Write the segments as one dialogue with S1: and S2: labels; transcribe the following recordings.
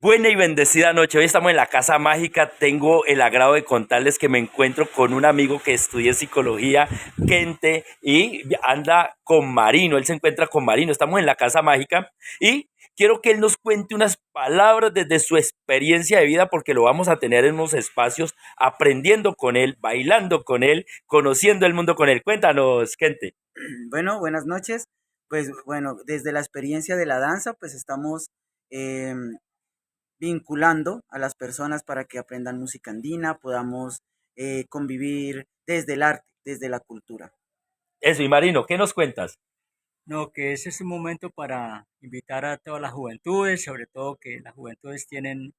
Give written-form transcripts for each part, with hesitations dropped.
S1: Buena y bendecida noche. Hoy estamos en la Casa Mágica. Tengo el agrado de contarles que me encuentro con un amigo que estudia psicología, Kente, y anda con Marino. Él se encuentra con Marino. Estamos en la Casa Mágica y quiero que él nos cuente unas palabras desde su experiencia de vida porque lo vamos a tener en unos espacios aprendiendo con él, bailando con él, conociendo el mundo con él. Cuéntanos, Kente.
S2: Bueno, buenas noches. Pues bueno, desde la experiencia de la danza, pues estamos em, vinculando a las personas para que aprendan música andina, podamos convivir desde el arte, desde la cultura.
S1: Eso, y Marino, ¿qué nos cuentas?
S3: No, que ese es un momento para invitar a todas las juventudes, sobre todo que las juventudes tienen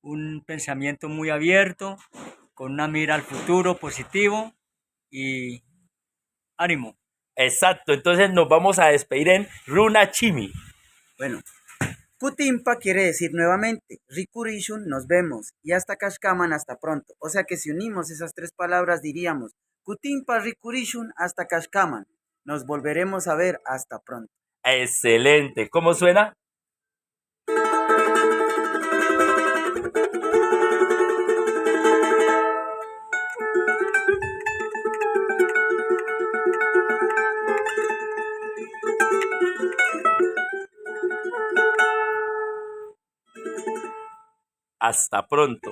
S3: un pensamiento muy abierto, con una mira al futuro positivo y ánimo.
S1: Exacto, entonces nos vamos a despedir en Runa Chimi.
S2: Bueno, Kutimpa quiere decir nuevamente, Rikurishun, nos vemos, y hasta Kashkaman, hasta pronto. O sea que si unimos esas tres palabras diríamos, Kutimpa Rikurishun, hasta Kashkaman. Nos volveremos a ver, hasta pronto.
S1: Excelente. ¿Cómo suena? Hasta pronto.